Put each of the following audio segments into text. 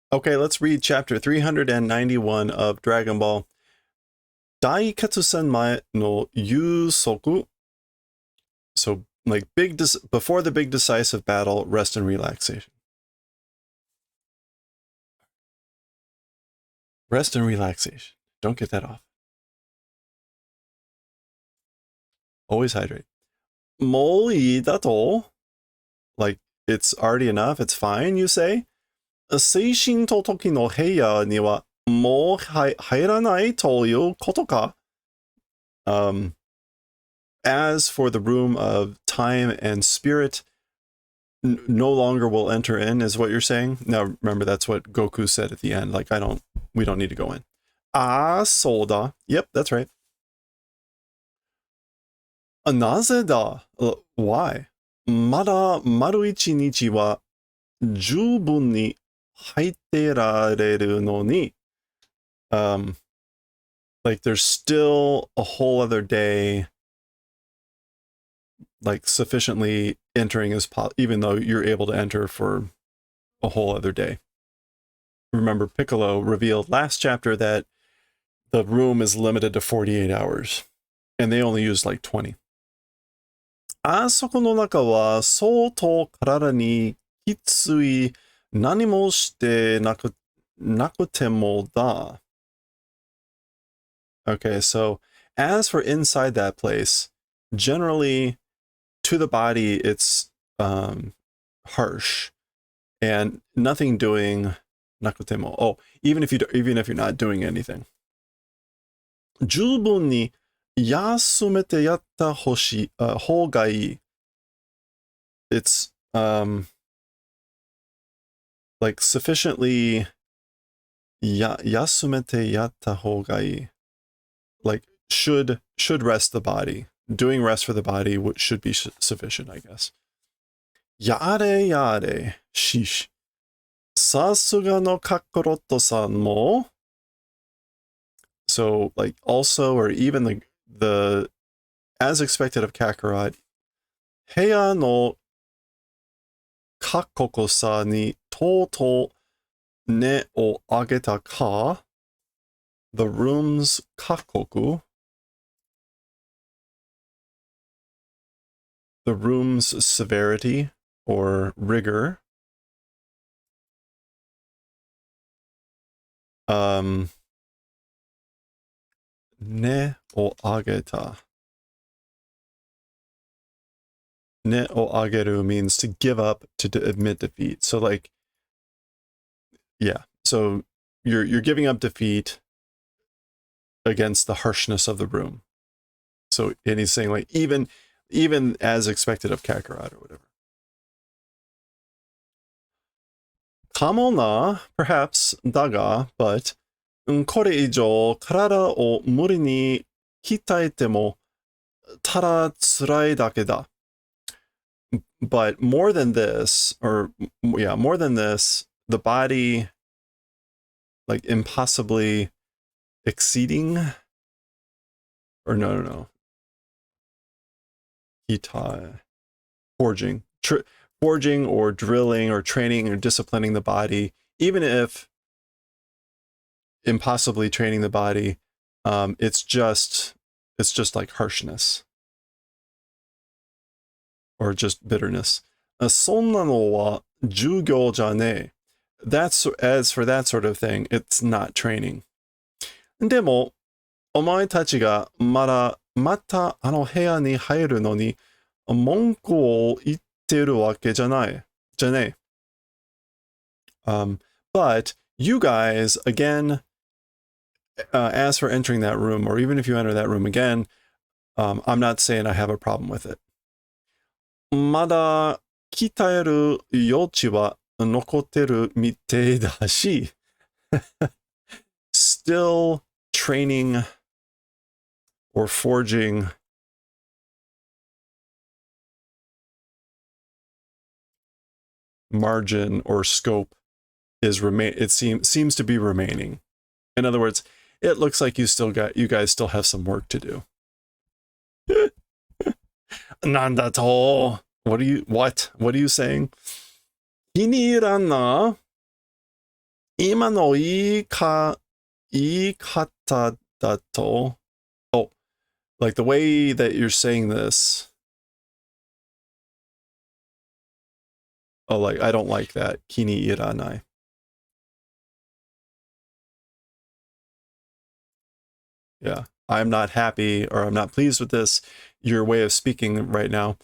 Okay, let's read chapter 391 of Dragon Ball. Daikatsu Senmai no Yusoku. So, like, before the big decisive battle, rest and relaxation. Rest and relaxation. Don't get that off. Always hydrate. Moi dato. Like, it's already enough. It's fine, you say? Seishin to toki no heiya ni wa mo hairanai to koto ka. As for the room of time and spirit, no longer will enter in, is what you're saying. Now, remember, that's what Goku said at the end. Like, we don't need to go in. Ah, soda. Yep, that's right. Naze da. Why? Mada maruichi nichi wa jubun ni haite rareru no ni. Like, there's still a whole other day, like, sufficiently entering as even though you're able to enter for a whole other day. Remember, Piccolo revealed last chapter that the room is limited to 48 hours, and they only used like 20. あそこの中は相当体にきつい何もしてなくてもだ. Okay, so as for inside that place, generally to the body it's harsh, and nothing doing nakutemo. Oh, even if you're not doing anything. 十分に休めてやった方がいい. It's like sufficiently 休めてやった方がいい. Like should rest the body. Doing rest for the body should be sufficient, I guess. やれやれ, sheesh. さすがのカカロットさんも. So, like, also, or even the as expected of Kakarot, Heya no Kakoko-sa ni toto ne o ageta ka. The room's kakoku. The room's severity or rigor. Ne o ageta. Ne o ageru means to give up, to admit defeat. So, like, yeah. So you're giving up defeat against the harshness of the room. So, and he's saying, like, even as expected of Kakarot or whatever. Kamo na, perhaps, daga, but これ以上体を無理に鍛えてもただ辛いだけだ. But more than this, the body, like, impossibly exceeding, or no. Hitai, forging or drilling or training or disciplining the body, even if impossibly training the body, it's just like harshness or just bitterness. そんなのは授業じゃねえ. That's, as for that sort of thing, it's not training. でも、お前たちがまたあの部屋に入るのに文句を言ってるわけじゃねえ. But you guys, again, as for entering that room, or even if you enter that room again, I'm not saying I have a problem with it. まだ鍛える余地は残ってるみてえだし, still training or forging margin or scope seems to be remaining. In other words, it looks like you guys still have some work to do. Nandato. What are you saying? 気に入らんな.今の言い方だと, oh, like the way that you're saying this. Oh, like, I don't like that. 気に入らない. Yeah. I'm not happy or I'm not pleased with this. Your way of speaking right now.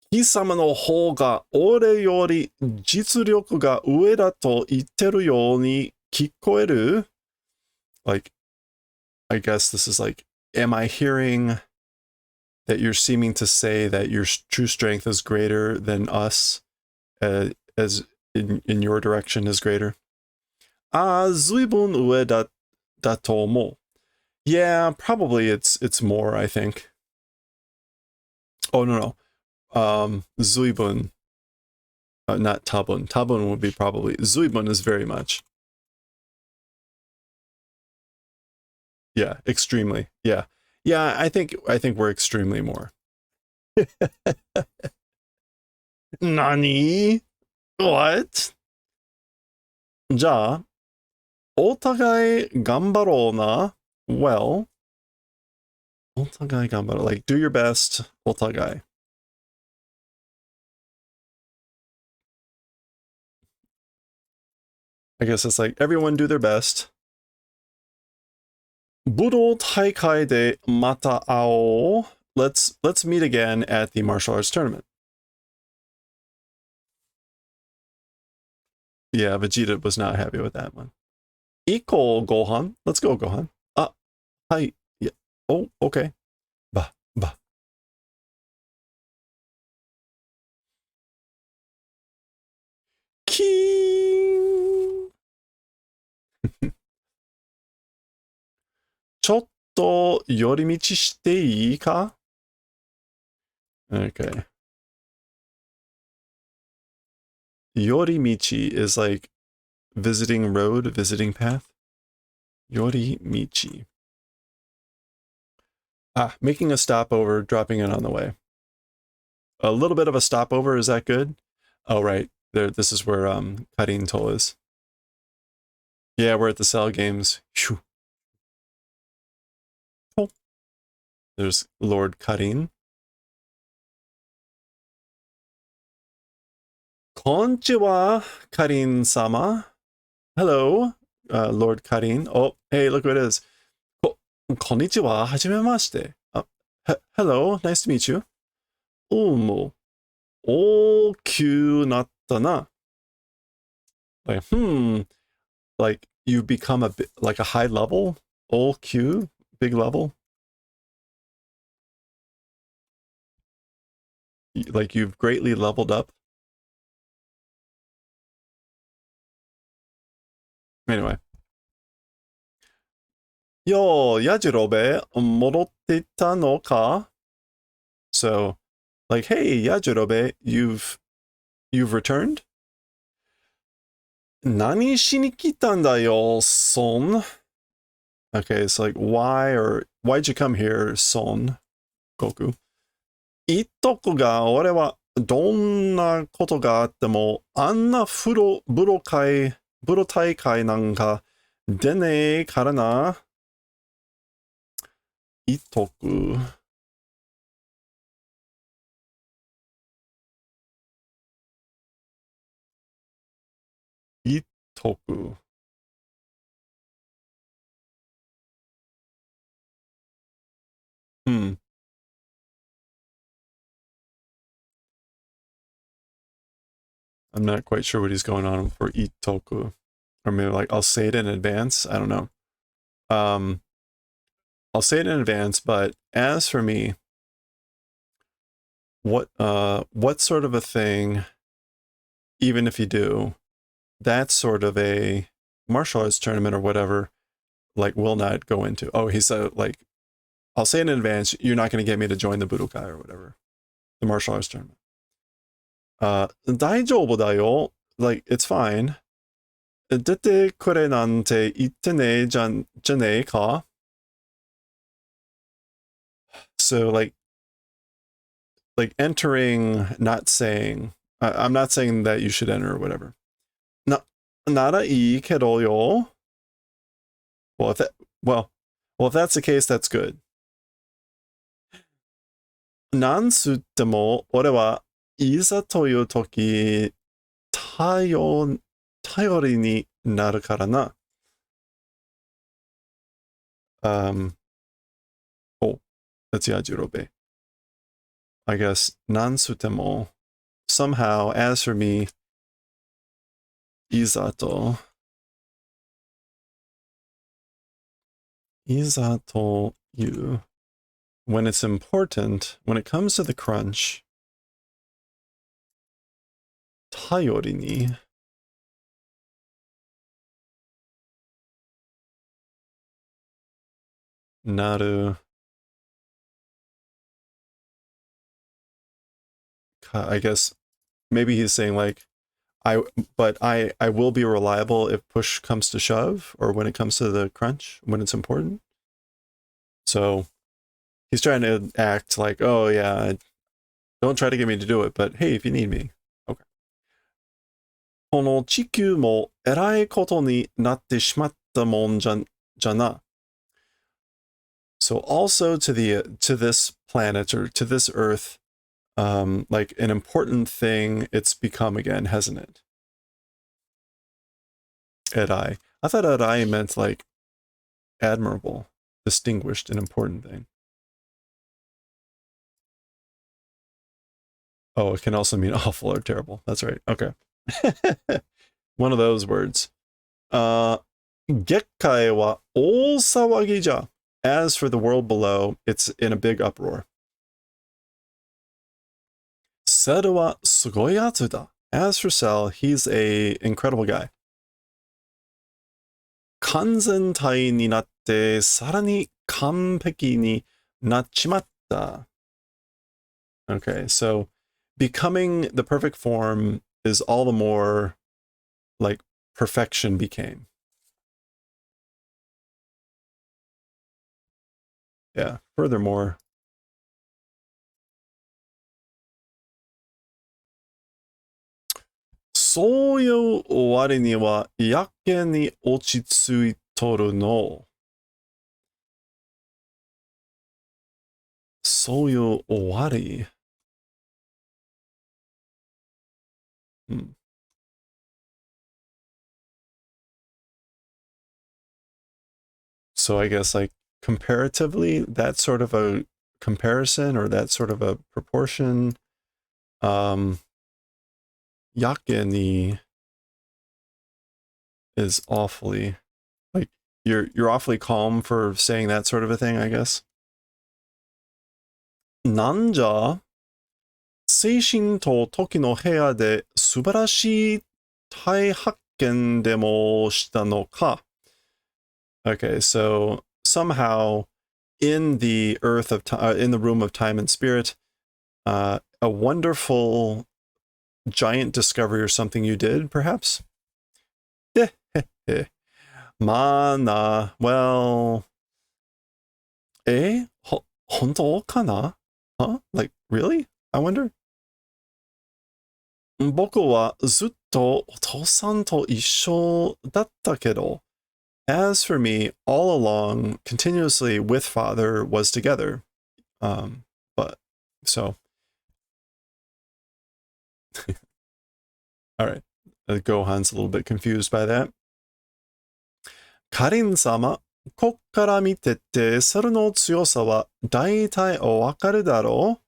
貴様の方が俺より実力が上だと言ってるように聞こえる? Like, I guess this is like, am I hearing that you're seeming to say that your true strength is greater than us, as in your direction is greater? 随分上だと思う. Yeah, probably it's more, I think. Oh, no. 随分. Not tabun. Tabun would be probably. 随分 is very much. Yeah, extremely. Yeah. Yeah, I think we're extremely more. Nani? What? じゃあ、お互い頑張ろうな. Well, お互い頑張ろう. Like, do your best. お互い. I guess it's like everyone do their best. 武道大会でまた会おう. Let's meet again at the martial arts tournament. Yeah, Vegeta was not happy with that one. 行こう, Gohan. Let's go, Gohan. はい. Yeah. Oh, okay. Bah. キーン. ちょっと寄り道していいか? Okay. 寄り道 is like visiting road, visiting path. 寄り道. Making a stopover, dropping in on the way. A little bit of a stopover, is that good? Oh, right. This is where Karin Toll is. Yeah, we're at the Cell Games. Phew. Oh. There's Lord Karin. Konnichiwa, Karin-sama. Hello, Lord Karin. Oh, hey, look who it is. Konnichiwa, hajimemashite. Hello, nice to meet you. 大きくなったな. Like, like you've become a bit like a high level. 大きく, big level. Like you've greatly leveled up. Anyway. よう、ヤジロベ、戻ってたのか? So, like, hey, Yajirobe, you've returned? 何しに来たんだよ, son? Okay, it's like, why'd you come here, son? Goku. 言っとくが、俺はどんなことがあっても、あんな風呂大会なんか出ねえからな。言っとく。言っとく。I'm not quite sure what he's going on for Itoku. Or maybe like I'll say it in advance. I don't know. I'll say it in advance, but as for me, what sort of a thing, even if you do, that's sort of a martial arts tournament or whatever, like will not go into. Oh, he said like, I'll say it in advance, you're not going to get me to join the Budokai or whatever, the martial arts tournament. 大丈夫だよ. Like, it's fine. 出てくれなんて言ってねえじゃねえか? So like entering, not saying, I'm not saying that you should enter or whatever. nara ii kedo yo. Well, if that's the case, that's good. なんつっても、俺はいざという時、頼りになるからな。Oh, that's Yajirobe. I guess, なんつっても, somehow, as for me, いざという, when it's important, when it comes to the crunch, 頼りになる I guess maybe he's saying like I will be reliable if push comes to shove, or when it comes to the crunch, when it's important. So he's trying to act like, oh yeah, don't try to get me to do it, but hey, if you need me. Okay. この地球もえらいことになってしまったもんじゃな。So also to this planet, or to this Earth, like an important thing it's become again, hasn't it? Erai. I thought Erai meant like admirable, distinguished, an important thing. Oh, it can also mean awful or terrible. That's right. Okay. One of those words. Gekkai wa oosawagi ja. As for the world below, it's in a big uproar. Seru wa sugoi yatsu da. As for Cell, he's a incredible guy. Kanzentai ni natte sarani kanpeki ni nachimatta. Okay, so becoming the perfect form is all the more like perfection became. Yeah, furthermore. Soyo owari ni wa yakke ni ochitsui toru no. Soyo owari. So I guess like comparatively, that sort of a comparison, or that sort of a proportion, yakke ni is awfully, like, you're awfully calm for saying that sort of a thing, I guess. Nanja, seishin to toki no heya de subarashii tai hakken demo shita no ka. Okay, so somehow in the earth of in the room of time and spirit, a wonderful giant discovery or something you did, perhaps? Mana, well, honto kana? Huh? Like, really? I wonder? 僕はずっとお父さんと一緒だったけど, as for me, all along, continuously with father was together. But, so. All right. Gohan's a little bit confused by that. Karin-sama, こっから見てて、猿の強さは大体おわかるだろ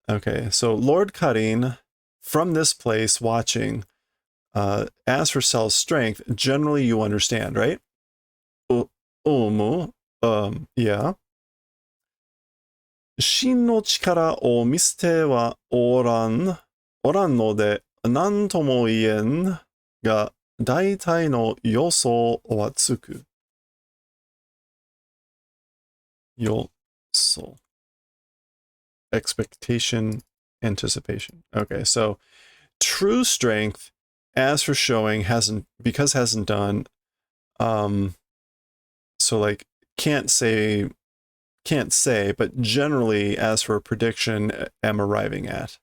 う? Okay, so Lord Karin, from this place watching, as for Cell's strength, generally you understand, right? Yeah. 真の力を見せてはおらんので、何とも言えんが、大体の予想はつく。予想. Expectation, anticipation. Okay, so true strength, as for showing, hasn't done, so like can't say, but generally, as for prediction, am arriving at.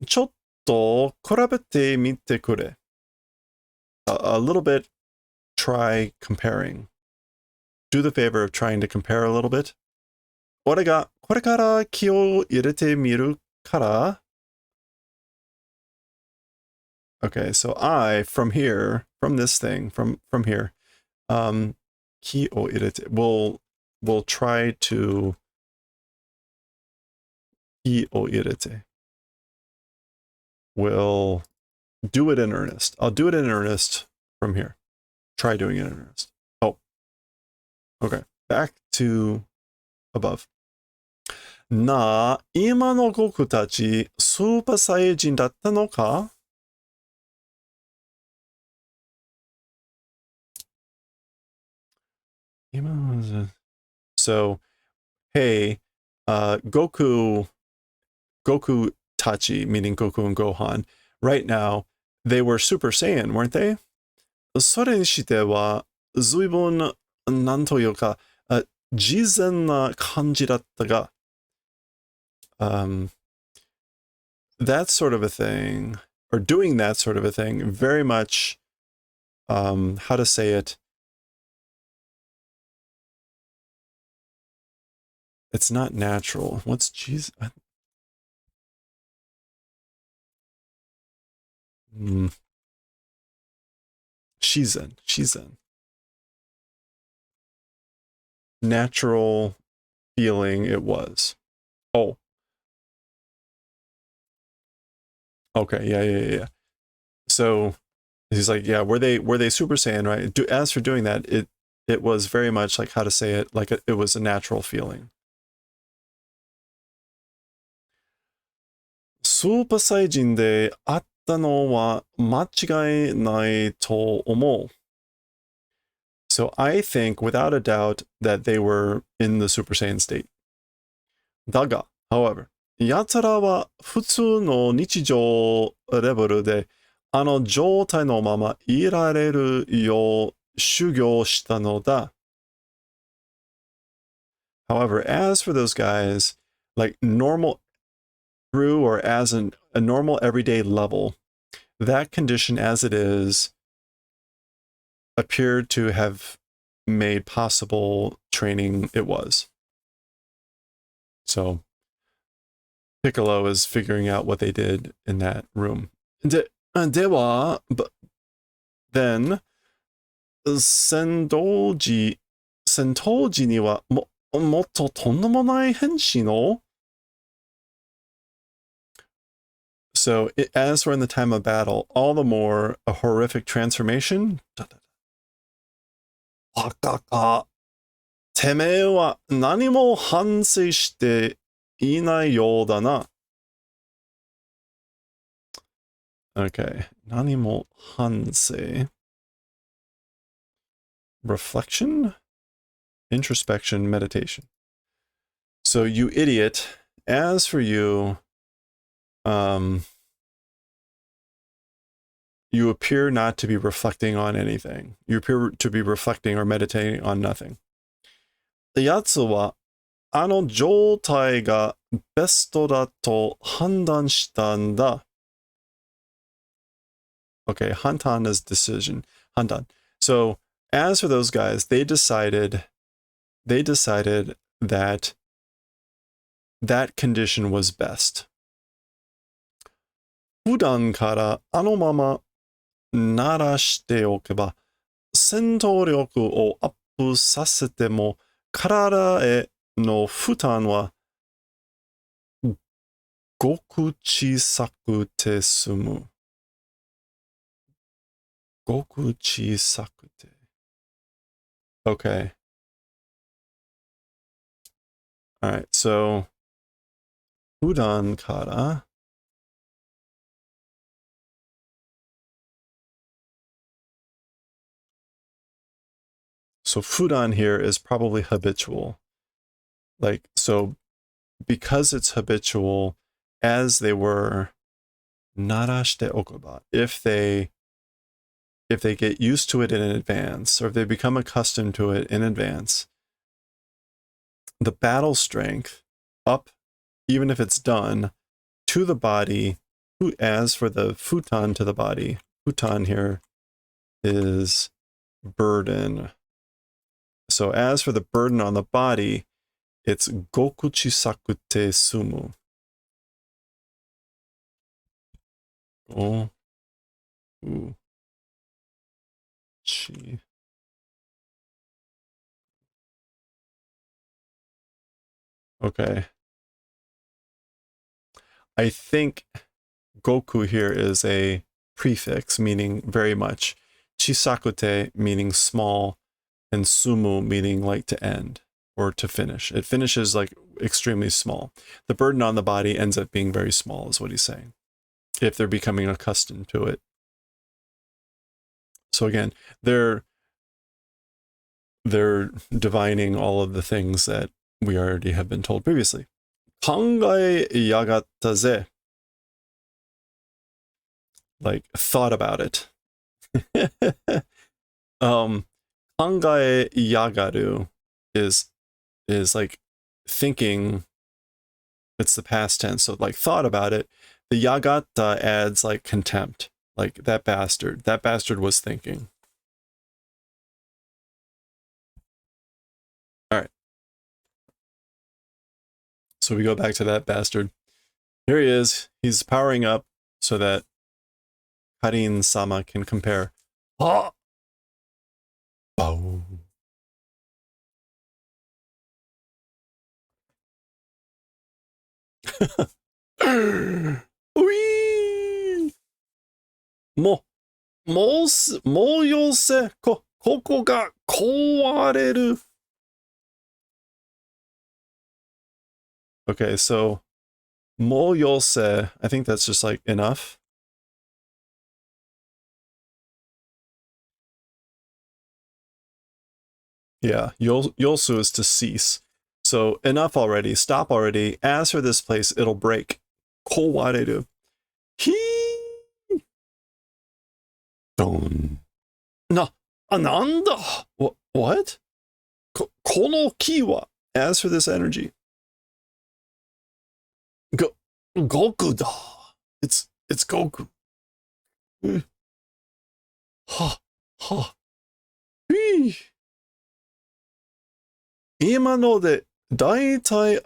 ちょっと比べてみてくれ. a little bit, try comparing. Do the favor of trying to compare a little bit. 俺がこれから気を入れてみるから。Okay, so I, from here, from this thing, from here, 気を入れて will try to 気を入れて will do it in earnest. I'll do it in earnest from here. Try doing it in earnest. Oh, okay. Back to above. なあ、今の僕たちスーパーサイヤ人だったのか? So, hey, Goku Tachi, meaning Goku and Gohan, right now, they were Super Saiyan, weren't they? それにしては、随分、なんというか、事前な感じだったが、that sort of a thing, or doing that sort of a thing, very much, how to say it, it's not natural. What's Jesus? Shizen. Natural feeling it was. Oh. Okay, yeah. So he's like, yeah, were they Super Saiyan, right? As for doing that, it was very much like, how to say it, like it was a natural feeling. スーパーサイジンであったのは間違いないと思う。So I think without a doubt that they were in the Super Saiyan state. だが、however, 奴らは普通の日常レベルであの状態のままいられるよう修行したのだ。However, as for those guys, like normal through or as a normal everyday level, that condition as it is appeared to have made possible training it was. So Piccolo is figuring out what they did in that room. では、then 戦闘時にはもっととんでもない変身を So, as we're in the time of battle, all the more a horrific transformation. バカか。てめえは何も反省していないようだな。Okay. 何も反省. Reflection? Introspection, meditation. So, you idiot, as for you, you appear not to be reflecting on anything. You appear to be reflecting or meditating on nothing. やつはあの状態がベストだと判断したんだ。Okay, hantan is decision. Hantan. So, as for those guys, they decided that that condition was best. 普段からあのまま慣らしておけば、戦闘力をアップさせても、体への負担はごく小さくて済む。ごく小さくて。Okay. Alright, so 普段からSo fudan here is probably habitual. Like, so because it's habitual, as they were narashite okuba, if they get used to it in advance, or if they become accustomed to it in advance, the battle strength up, even if it's done, to the body, as for the futon to the body, futon here is burden. So as for the burden on the body, it's goku chisakute sumu. Goku chi. Okay. I think goku here is a prefix meaning very much. Chisakute meaning small, and sumu meaning like to end or to finish. It finishes like extremely small. The burden on the body ends up being very small, is what he's saying, if they're becoming accustomed to it. So again, they're divining all of the things that we already have been told previously. Kangae yagatta ze. Like, thought about it. Kangae yagaru is like thinking. It's the past tense, so like thought about it. The yagatta adds like contempt, like that bastard. That bastard was thinking. All right. So we go back to that bastard. Here he is. He's powering up so that Karin-sama can compare. Oh! Oh. Wee! Mo yose koko ga kowareru. Okay, so mo yose, I think that's just like enough. Yeah, yosu is to cease. So enough already, stop already. As for this place, it'll break. Kowareru. Hee! Don. Nanda! What? Kono kiwa. As for this energy. Goku da. It's Goku. Ha. Ha. Hee! 今のでだいたい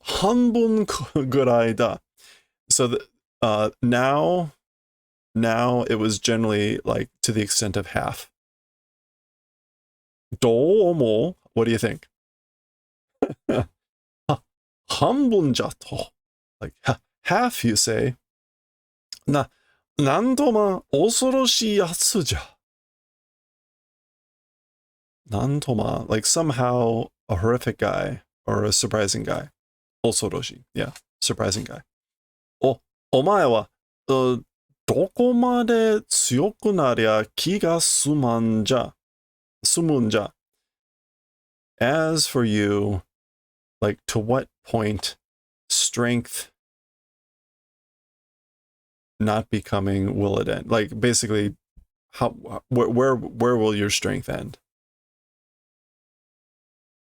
半分ぐらいだ. So now it was generally like to the extent of half. どう思う? What do you think? 半分じゃと. Like half, you say. なんとま恐ろしいやつじゃ. Nantoma, like somehow a horrific guy or a surprising guy. Osoroshi, yeah, surprising guy. お前は、どこまで強くなりゃ気が済むんじゃ. As for you, like to what point strength not becoming will it end? Like basically, where will your strength end?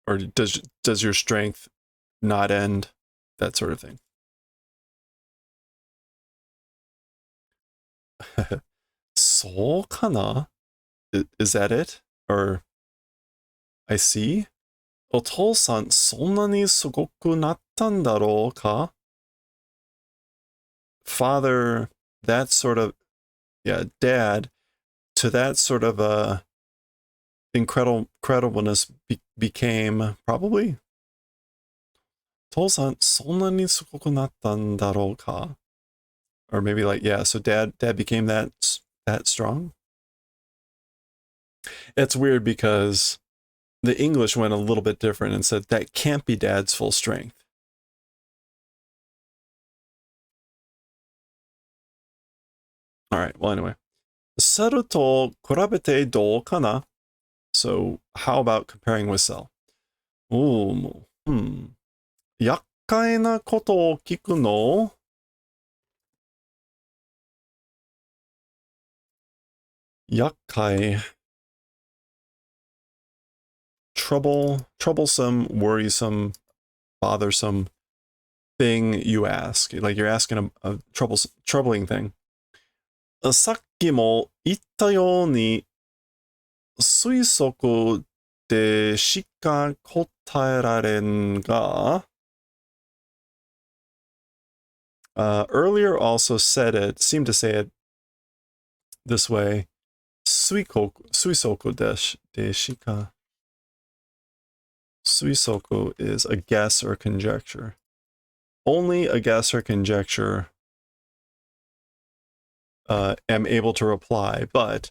Or does your strength not end? That sort of thing. So kana? Is that it? Or I see? お父さん、そんなにすごくなったんだろうか? Father, that sort of, yeah, dad, to that sort of incredibleness became probably 父さんそんなにすごくなったんだろうか? Or maybe like, yeah, so dad became that strong. It's weird because the English went a little bit different and said that can't be dad's full strength. All right, well anyway. セルと比べてどうかな? So how about comparing with Cell? 厄介なことを聞くの? Yakkai. Troublesome, worrisome, bothersome thing you ask. Like you're asking a troubling thing. さっきも言ったように、推測でしか答えられんが、earlier also said it, seemed to say it this way, 推測でしか. 推測 is a guess or conjecture. Only a guess or conjecture am able to reply, but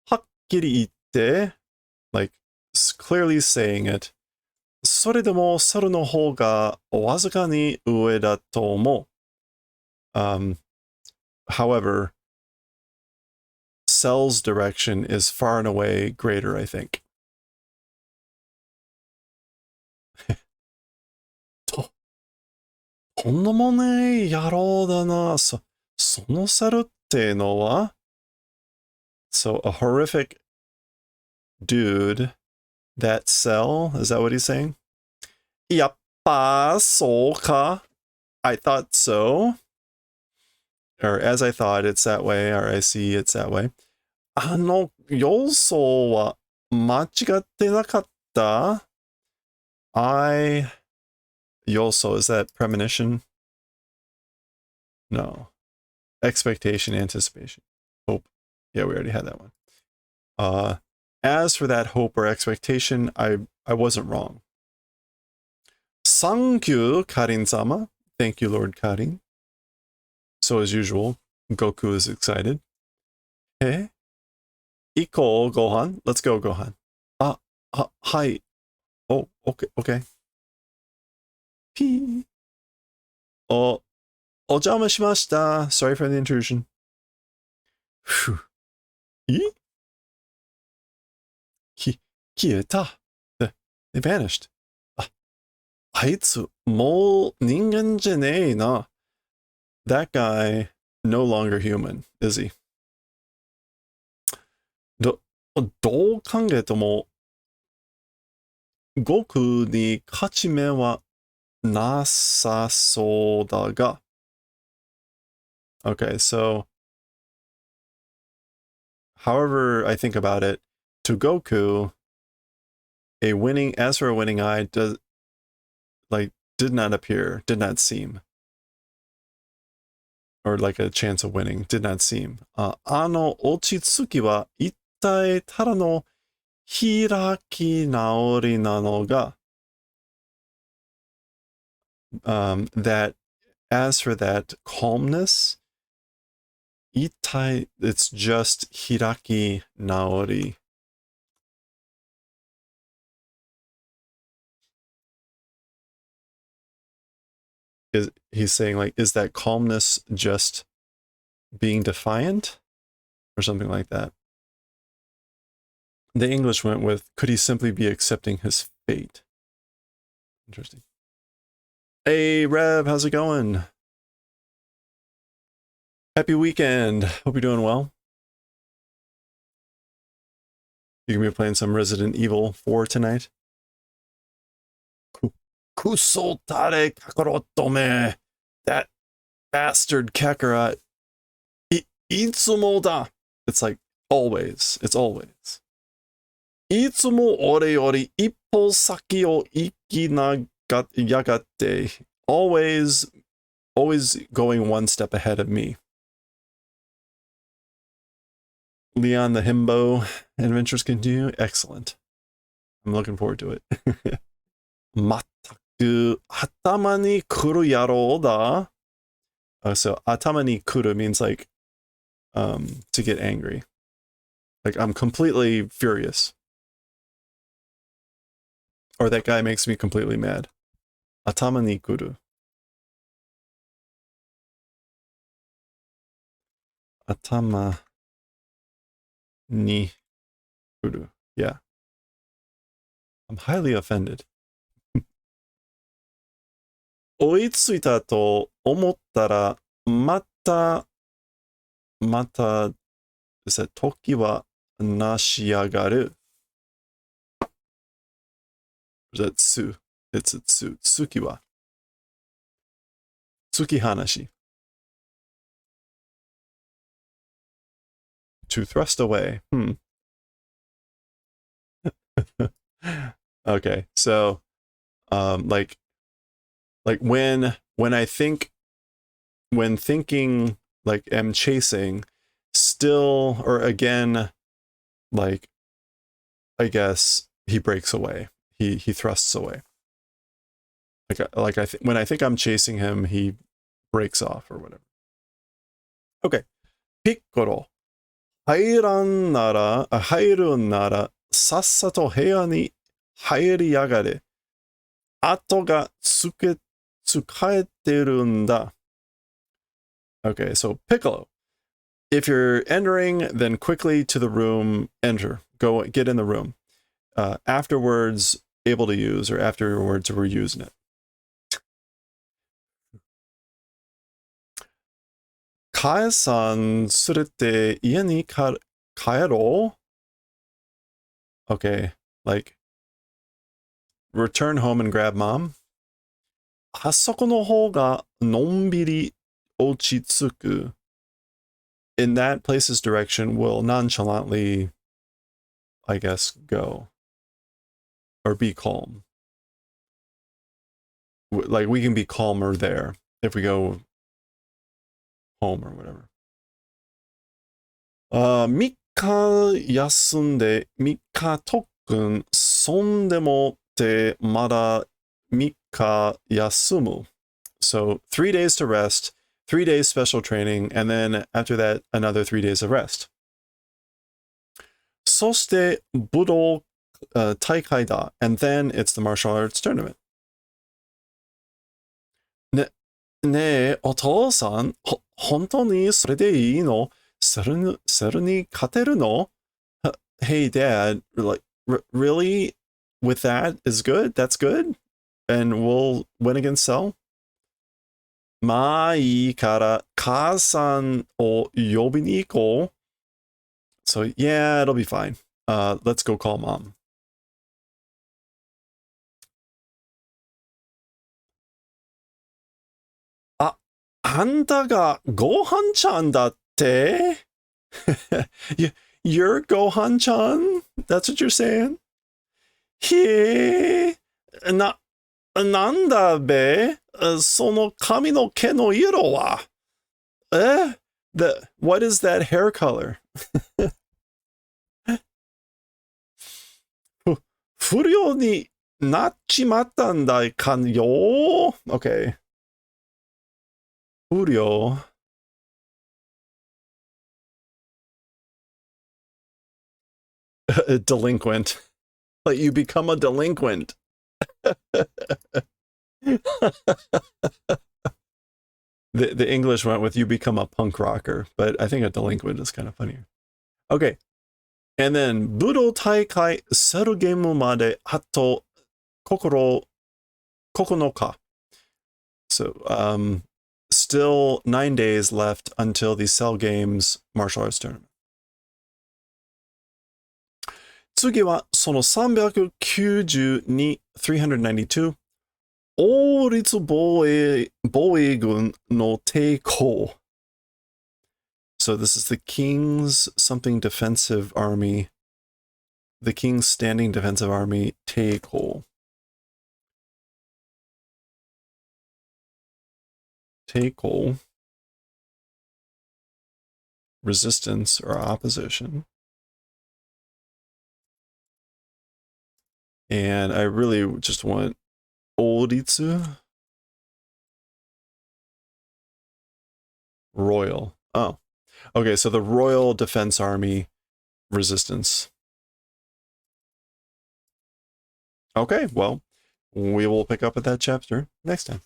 はっきり言って like clearly saying it, それでも猿の方がわずかに上だと思う. However, Cell's direction is far and away greater, I think. とんでもねえ野郎だな。その猿ってのは? So a horrific dude, that Cell, is that what he's saying? やっぱそうか? I thought so. Or as I thought, it's that way, or I see it's that way. あの要素は間違ってなかった? Yoso, is that premonition? No. Expectation, anticipation, hope. Yeah, we already had that one. As for that hope or expectation, I wasn't wrong. Thank you, Karin-sama. Thank you, Lord Karin. So as usual, Goku is excited. Hey? Iko, Gohan. Let's go, Gohan. Hi. Oh, okay. P. Oh, お邪魔しました. Sorry for the intrusion. Phew. 消えた. They vanished. あいつ、もう人間じゃねえな. That guy, no longer human, is he? どう考えても、悟空に勝ち目はなさそうだが. Okay, so however I think about it, to Goku, as for a winning eye, did not seem. Or like a chance of winning, did not seem. あの落ち着きは一体ただの開き直りなのが. That as for that calmness, 一体 it's just 開き直り. He's saying like, is that calmness just being defiant or something like that? The English went with, could he simply be accepting his fate? Interesting. Hey, Rev, how's it going? Happy weekend. Hope you're doing well. You gonna be playing some Resident Evil 4 tonight? Kusotare Kakarotome. That bastard Kakarot. Itsumo da. It's like always. It's always. Itsumo ore yori ippo saki o yagatte. Always going one step ahead of me. Leon the Himbo adventures continue. Excellent. I'm looking forward to it. 全く頭に来る野郎だ. So 頭に来る means like to get angry. Like I'm completely furious. Or that guy makes me completely mad. 頭に来る. 頭に来る. Yeah. I'm highly offended. 追いついたと思ったら、また、時はなし上がる. Is that Tsu? It's Tsu. Tsuki wa. Tsuki hanashi. to thrust away. Okay, so like when thinking, like am chasing, still, or again, like I guess he breaks away. He thrusts away. When I think I'm chasing him, he breaks off or whatever. Okay. Piccolo. 入るんなら、さっさと部屋に入りやがれ。後がつけてるんだ。Okay, so Piccolo. If you're entering, then quickly to the room, enter. Go get in the room. Afterwards, able to use, or afterwards, we're using it. Kae-san 連れて家に帰ろう? Okay, like, return home and grab mom. あそこの方がのんびり落ち着く. In that place's direction will nonchalantly, I guess, go. Or be calm. Like, we can be calmer there if we go home or whatever. 3日休んで3日特訓、そんでもってまだ3日休む. So 3 days to rest, 3 days special training, and then after that, another 3 days of rest. そして武道大会だ. And then it's the martial arts tournament. ねえ、お父さん、本当にそれでいいの？それに勝てるの? Hey, Dad, like, really? With that is good? That's good? And we'll win against Cell? まあいいから母さんを呼びに行こう. So yeah, it'll be fine. Let's go call mom. あんたがごはんちゃんだって? You're Gohan-chan? That's what you're saying? へえ、なんだべ? その髪の毛の色は? What is that hair color? 不良になっちまったんだかんよ? Okay. 不良. Delinquent. Like, you become a delinquent. The English went with you become a punk rocker, but I think a delinquent is kind of funnier. Okay. And then, 武道大会セルゲームまであと9日. So, still 9 days left until the Cell Games martial arts tournament. 次はその392 392王立防衛軍の抵抗. So this is the King's something defensive army. The King's standing defensive army, 抵抗. 抵抗. Resistance or opposition. And I really just want Oritsu. Royal. Oh. Okay, so the Royal Defense Army Resistance. Okay, well, we will pick up at that chapter next time.